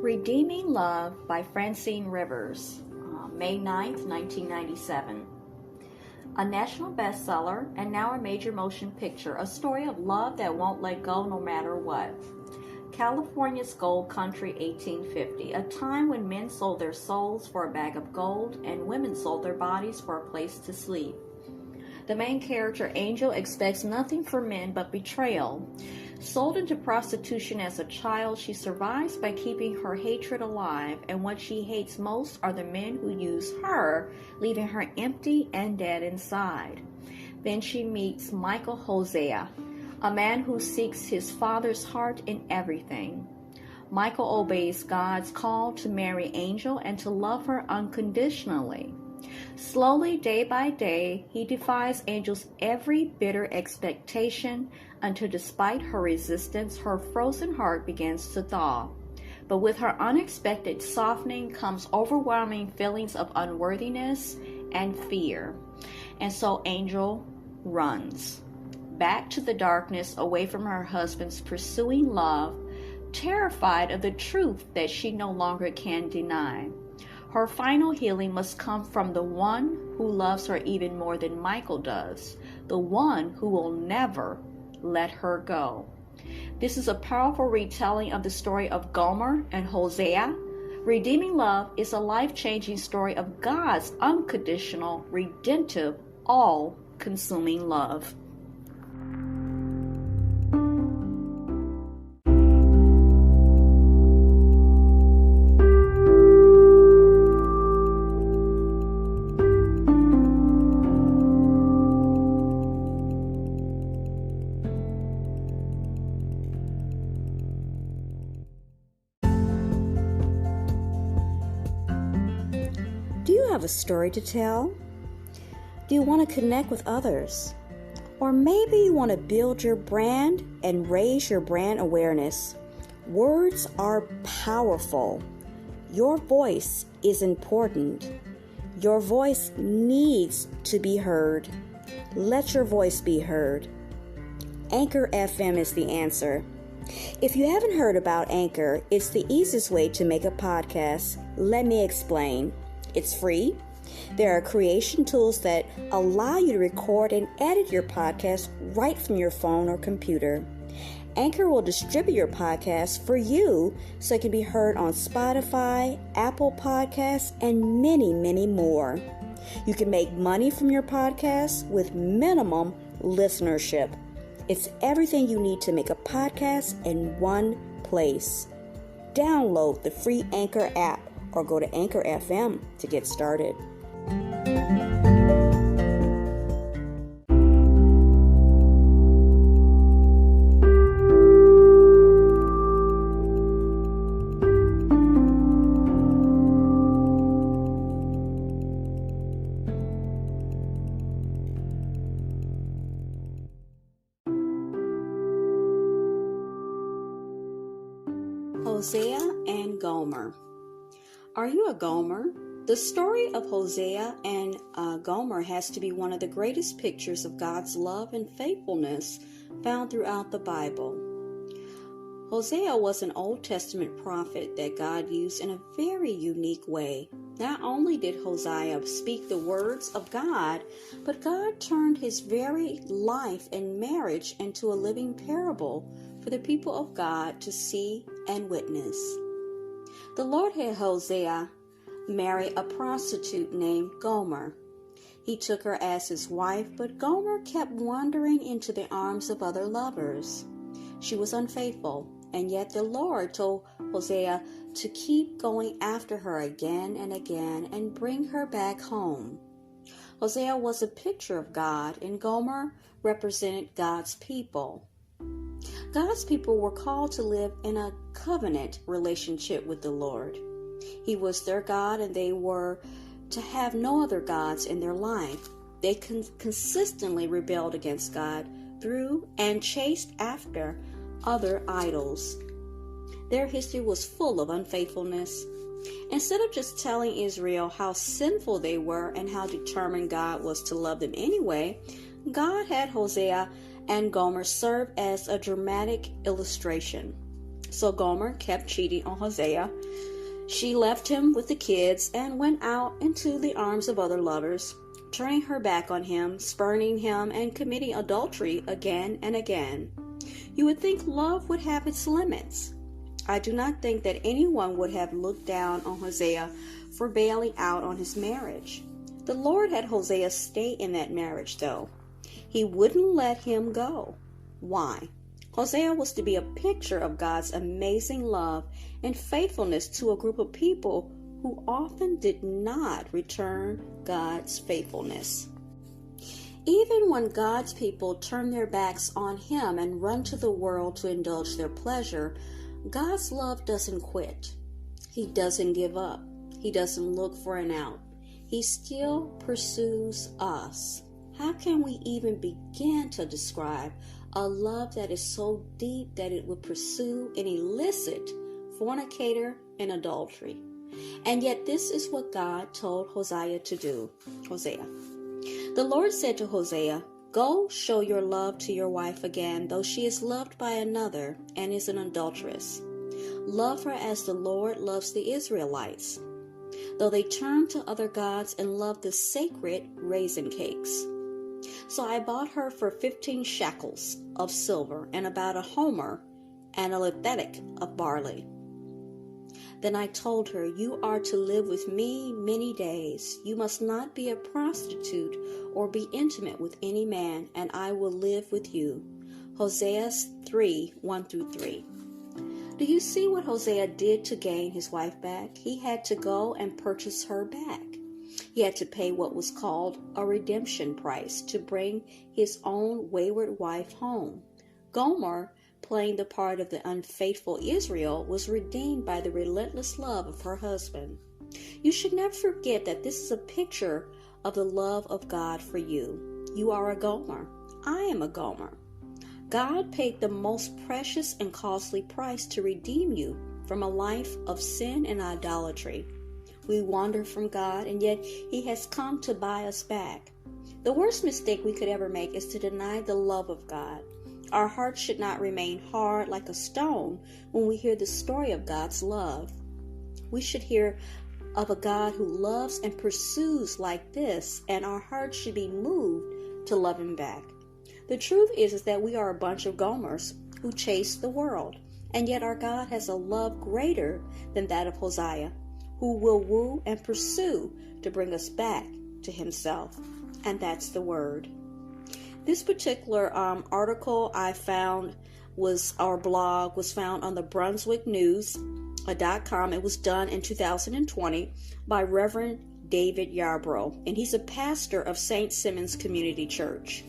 Redeeming Love by Francine Rivers, May 9th, 1997. A national bestseller and now a major motion picture, a story of love that won't let go no matter what. California's Gold Country, 1850, a time when men sold their souls for a bag of gold and women sold their bodies for a place to sleep. The main character, Angel, expects nothing from men but betrayal. Sold into prostitution as a child, she survives by keeping her hatred alive, and what she hates most are the men who use her, leaving her empty and dead inside. Then she meets Michael Hosea, a man who seeks his father's heart in everything. Michael obeys God's call to marry Angel and to love her unconditionally. Slowly, day by day, he defies Angel's every bitter expectation until, despite her resistance, her frozen heart begins to thaw. But with her unexpected softening comes overwhelming feelings of unworthiness and fear. And so Angel runs back to the darkness, away from her husband's pursuing love, terrified of the truth that she no longer can deny. Her final healing must come from the one who loves her even more than Michael does, the one who will never let her go. This is a powerful retelling of the story of Gomer and Hosea. Redeeming Love is a life-changing story of God's unconditional, redemptive, all-consuming love. Do you have a story to tell? Do you want to connect with others? Or maybe you want to build your brand and raise your brand awareness. Words are powerful. Your voice is important. Your voice needs to be heard. Let your voice be heard. Anchor FM is the answer. If you haven't heard about Anchor, it's the easiest way to make a podcast. Let me explain. It's free. There are creation tools that allow you to record and edit your podcast right from your phone or computer. Anchor will distribute your podcast for you so it can be heard on Spotify, Apple Podcasts, and many, many more. You can make money from your podcast with minimum listenership. It's everything you need to make a podcast in one place. Download the free Anchor app or go to Anchor FM to get started. Hosea and Gomer. Are you a Gomer? The story of Hosea and Gomer has to be one of the greatest pictures of God's love and faithfulness found throughout the Bible. Hosea was an Old Testament prophet that God used in a very unique way. Not only did Hosea speak the words of God, but God turned his very life and marriage into a living parable for the people of God to see and witness. The Lord had Hosea marry a prostitute named Gomer. He took her as his wife, but Gomer kept wandering into the arms of other lovers. She was unfaithful, and yet the Lord told Hosea to keep going after her again and again and bring her back home. Hosea was a picture of God, and Gomer represented God's people. God's people were called to live in a covenant relationship with the Lord. He was their God, and they were to have no other gods in their life. They consistently rebelled against God through and chased after other idols. Their history was full of unfaithfulness. Instead of just telling Israel how sinful they were and how determined God was to love them anyway, God had Hosea and Gomer serve as a dramatic illustration. So Gomer kept cheating on Hosea. She left him with the kids and went out into the arms of other lovers, turning her back on him, spurning him, and committing adultery again and again. You would think love would have its limits. I do not think that anyone would have looked down on Hosea for bailing out on his marriage. The Lord had Hosea stay in that marriage, though. He wouldn't let him go. Why? Hosea was to be a picture of God's amazing love and faithfulness to a group of people who often did not return God's faithfulness. Even when God's people turn their backs on Him and run to the world to indulge their pleasure, God's love doesn't quit. He doesn't give up. He doesn't look for an out. He still pursues us. How can we even begin to describe a love that is so deep that it would pursue and elicit fornicator and adultery? And yet this is what God told Hosea to do. Hosea. The Lord said to Hosea, "Go show your love to your wife again, though she is loved by another and is an adulteress. Love her as the Lord loves the Israelites, though they turn to other gods and love the sacred raisin cakes." So I bought her for 15 shekels of silver and about a homer and a lethech of barley. Then I told her, "You are to live with me many days. You must not be a prostitute or be intimate with any man, and I will live with you." Hosea 3, 1-3. Do you see what Hosea did to gain his wife back? He had to go and purchase her back. He had to pay what was called a redemption price to bring his own wayward wife home. Gomer, playing the part of the unfaithful Israel, was redeemed by the relentless love of her husband. You should never forget that this is a picture of the love of God for you. You are a Gomer. I am a Gomer. God paid the most precious and costly price to redeem you from a life of sin and idolatry. We wander from God, and yet He has come to buy us back. The worst mistake we could ever make is to deny the love of God. Our hearts should not remain hard like a stone when we hear the story of God's love. We should hear of a God who loves and pursues like this, and our hearts should be moved to love Him back. The truth is that we are a bunch of Gomers who chase the world, and yet our God has a love greater than that of Hosea, who will woo and pursue to bring us back to Himself. And that's the Word. This particular article I found our blog was found on the brunswicknews.com. It was done in 2020 by Reverend David Yarbrough, and he's a pastor of St. Simon's Community Church.